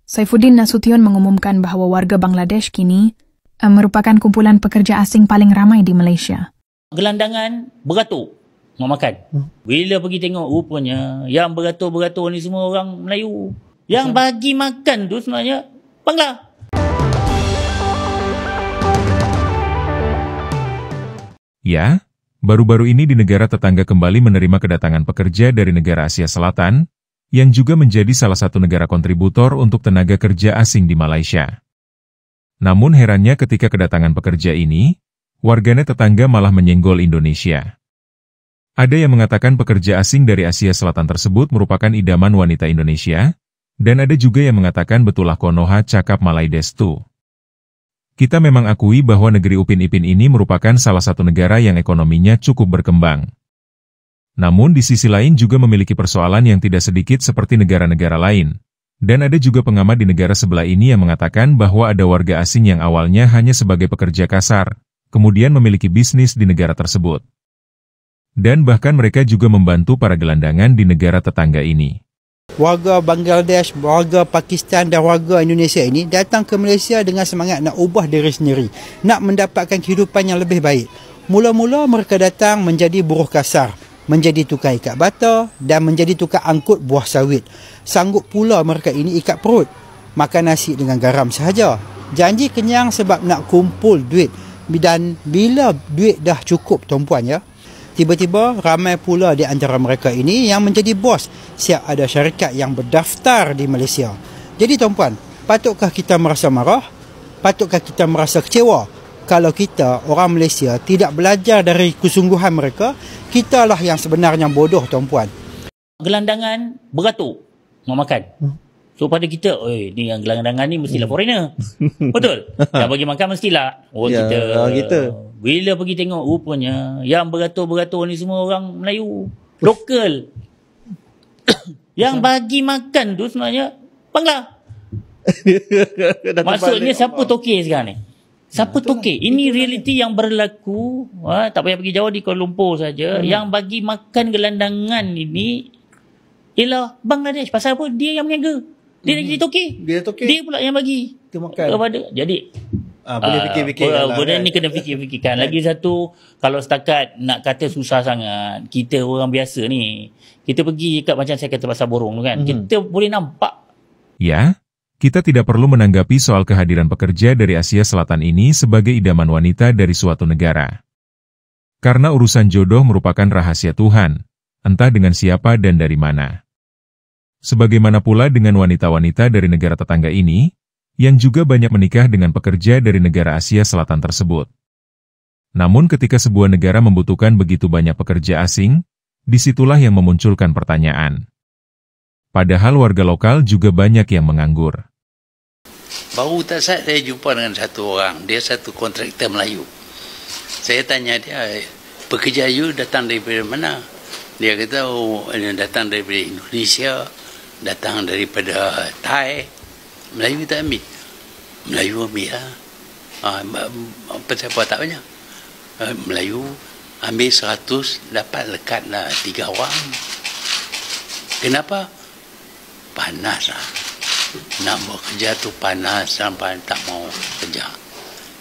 Saifuddin Nasution mengumumkan bahawa warga Bangladesh kini merupakan kumpulan pekerja asing paling ramai di Malaysia. Gelandangan beratur mau makan. Bila pergi tengok, rupanya yang beratur-beratur ni semua orang Melayu. Yang bagi makan tu sebenarnya Bangla. Ya, baru-baru ini di negara tetangga kembali menerima kedatangan pekerja dari negara Asia Selatan, yang juga menjadi salah satu negara kontributor untuk tenaga kerja asing di Malaysia. Namun herannya ketika kedatangan pekerja ini, warganet tetangga malah menyenggol Indonesia. Ada yang mengatakan pekerja asing dari Asia Selatan tersebut merupakan idaman wanita Indonesia, dan ada juga yang mengatakan betulah Konoha cakap Malay destu. Kita memang akui bahwa negeri Upin Ipin ini merupakan salah satu negara yang ekonominya cukup berkembang. Namun di sisi lain juga memiliki persoalan yang tidak sedikit seperti negara-negara lain. Dan ada juga pengamat di negara sebelah ini yang mengatakan bahwa ada warga asing yang awalnya hanya sebagai pekerja kasar, kemudian memiliki bisnis di negara tersebut. Dan bahkan mereka juga membantu para gelandangan di negara tetangga ini. Warga Bangladesh, warga Pakistan dan warga Indonesia ini datang ke Malaysia dengan semangat nak ubah diri sendiri, nak mendapatkan kehidupan yang lebih baik. Mula-mula mereka datang menjadi buruh kasar, menjadi tukang ikat bata dan menjadi tukang angkut buah sawit. Sanggup pula mereka ini ikat perut, makan nasi dengan garam sahaja. Janji kenyang sebab nak kumpul duit, dan bila duit dah cukup tuan-puan ya, tiba-tiba ramai pula di antara mereka ini yang menjadi bos. Siap ada syarikat yang berdaftar di Malaysia. Jadi tuan-puan, patutkah kita merasa marah? Patutkah kita merasa kecewa? Kalau kita, orang Malaysia, tidak belajar dari kesungguhan mereka, kitalah yang sebenarnya bodoh tuan-puan. Gelandangan beratur mau makan. So pada kita, ni yang gelandangan ni mestilah foreigner. Betul? Yang bagi makan mestilah orang kita. Bila pergi tengok, rupanya yang beratur-beratur ni semua orang Melayu. Lokal. Yang bagi makan tu sebenarnya Bangla. Maksudnya siapa tokek sekarang ni? Siapa tokek? Ini realiti yang berlaku. Tak payah pergi jauh, di Kuala Lumpur saja. Yang bagi makan gelandangan ini ialah Bangladesh. Pasal apa? Dia yang meniaga. Dia jadi tokek. Dia pula yang bagi kepada. Jadi boleh fikir-fikirkan benda ni kena fikir-fikirkan. Lagi satu, kalau setakat nak kata susah sangat, kita orang biasa ni, kita pergi kat macam saya kata pasar borong tu kan, kita boleh nampak. Ya, kita tidak perlu menanggapi soal kehadiran pekerja dari Asia Selatan ini sebagai idaman wanita dari suatu negara. Karena urusan jodoh merupakan rahasia Tuhan, entah dengan siapa dan dari mana. Sebagaimana pula dengan wanita-wanita dari negara tetangga ini, yang juga banyak menikah dengan pekerja dari negara Asia Selatan tersebut. Namun ketika sebuah negara membutuhkan begitu banyak pekerja asing, disitulah yang memunculkan pertanyaan. Padahal warga lokal juga banyak yang menganggur. Baru tak saya jumpa dengan satu orang, dia satu kontraktor Melayu. Saya tanya dia, pekerja you datang daripada mana? Dia kata, datang daripada Indonesia, datang daripada Thai. Melayu tak ambil. Melayu ambil lah. Siapa tak banyak. Melayu ambil 100, dapat lekat lah 3 orang. Kenapa? Panas lah. Nak buat kerja tu panas sampai tak mau kerja.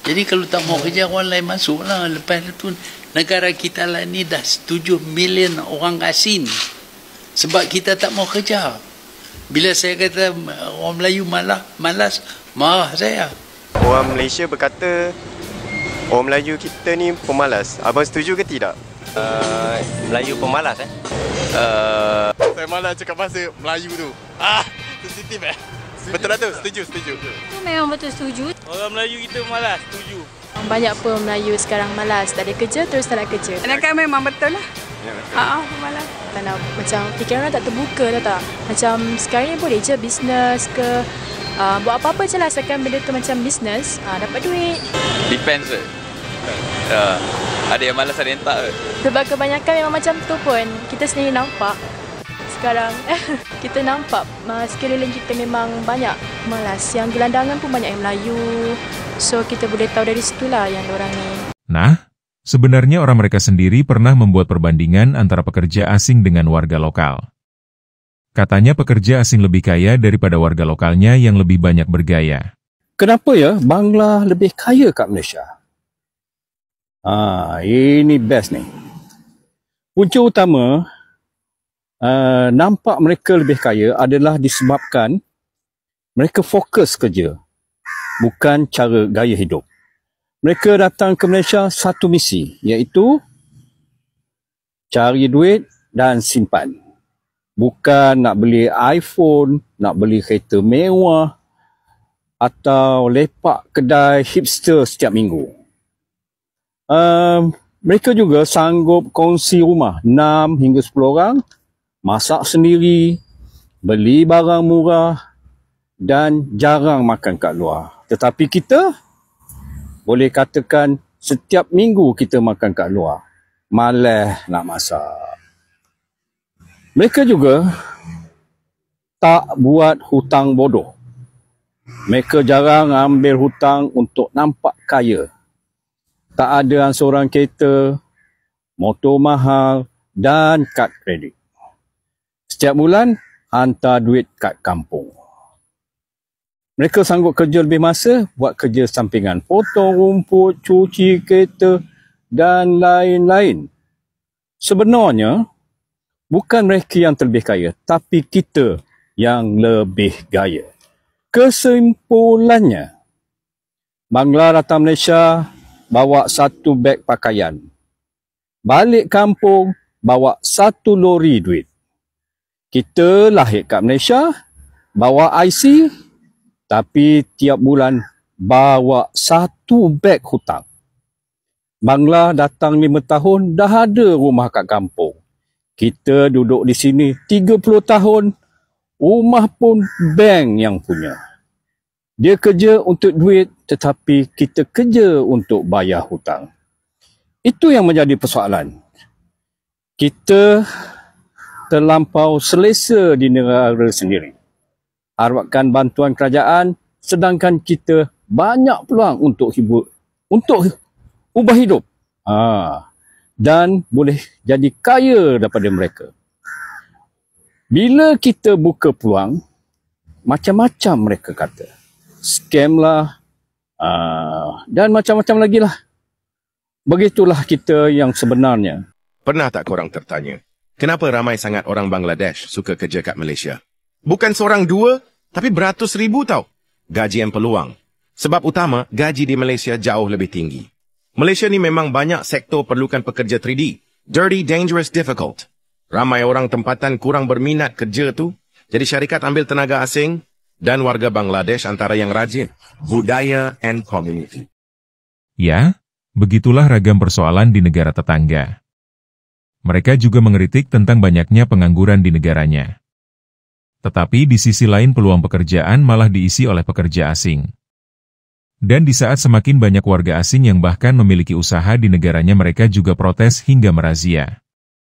Jadi kalau tak mau kerja, orang lain masuk lah. Lepas tu negara kita lah ni dah 7 million orang asing. Sebab kita tak mau kerja. Bila saya kata orang Melayu malas, marah saya. Orang Malaysia berkata orang Melayu kita ni pemalas. Abang setuju ke tidak? Melayu pemalas Saya malas cakap bahasa Melayu tu. Sensitif Betul lah tu, setuju. Itu memang betul setuju. Orang Melayu kita malas, setuju. Banyak pun Melayu sekarang malas. Tak ada kerja, terus tak nak kerja. Kadang-kadang memang betul lah. Malas. Tak nak, macam fikiran orang tak terbuka tak. Macam sekarang ni boleh je bisnes ke, buat apa-apa je lah asalkan benda tu macam bisnes, dapat duit. Depends ada yang malas, ada yang tak. Sebab kebanyakan memang macam tu pun. Kita sendiri nampak. Sekarang kita nampak sekeliling kita memang banyak malas. Yang gelandangan pun banyak yang Melayu. So kita boleh tahu dari situlah yang diorang ni. Nah, sebenarnya orang mereka sendiri pernah membuat perbandingan antara pekerja asing dengan warga lokal. Katanya pekerja asing lebih kaya daripada warga lokalnya yang lebih banyak bergaya. Kenapa ya Bangla lebih kaya kat Malaysia? Ini best ni. Punca utama nampak mereka lebih kaya adalah disebabkan mereka fokus kerja, bukan cara gaya hidup. Mereka datang ke Malaysia satu misi, iaitu cari duit dan simpan. Bukan nak beli iPhone, nak beli kereta mewah atau lepak kedai hipster setiap minggu. Mereka juga sanggup kongsi rumah 6 hingga 10 orang, masak sendiri, beli barang murah dan jarang makan kat luar. Tetapi kita boleh katakan setiap minggu kita makan kat luar. Malas nak masak. Mereka juga tak buat hutang bodoh. Mereka jarang ambil hutang untuk nampak kaya. Tak ada ansuran kereta, motor mahal dan kad kredit. Setiap bulan, hantar duit kat kampung. Mereka sanggup kerja lebih masa, buat kerja sampingan, potong rumput, cuci kereta dan lain-lain. Sebenarnya, bukan mereka yang terlebih kaya, tapi kita yang lebih gaya. Kesimpulannya, Bangla datang Malaysia, bawa 1 beg pakaian. Balik kampung, bawa 1 lori duit. Kita lahir kat Malaysia, bawa IC, tapi tiap bulan bawa 1 beg hutang. Bangla datang 5 tahun, dah ada rumah kat kampung. Kita duduk di sini 30 tahun, rumah pun bank yang punya. Dia kerja untuk duit, tetapi kita kerja untuk bayar hutang. Itu yang menjadi persoalan. Kita terlampau selesa di negara sendiri. Harapkan bantuan kerajaan, sedangkan kita banyak peluang untuk ubah hidup. Dan boleh jadi kaya daripada mereka. Bila kita buka peluang, macam-macam mereka kata. Scam lah, dan macam-macam lagi lah. Begitulah kita yang sebenarnya. Pernah tak korang tertanya, kenapa ramai sangat orang Bangladesh suka kerja kat Malaysia? Bukan seorang dua, tapi beratus ribu tau. Gaji yang peluang. Sebab utama, gaji di Malaysia jauh lebih tinggi. Malaysia ni memang banyak sektor perlukan pekerja 3D. Dirty, dangerous, difficult. Ramai orang tempatan kurang berminat kerja tu. Jadi syarikat ambil tenaga asing dan warga Bangladesh antara yang rajin. Budaya and community. Ya, begitulah ragam persoalan di negara tetangga. Mereka juga mengkritik tentang banyaknya pengangguran di negaranya. Tetapi di sisi lain peluang pekerjaan malah diisi oleh pekerja asing. Dan di saat semakin banyak warga asing yang bahkan memiliki usaha di negaranya, mereka juga protes hingga merazia.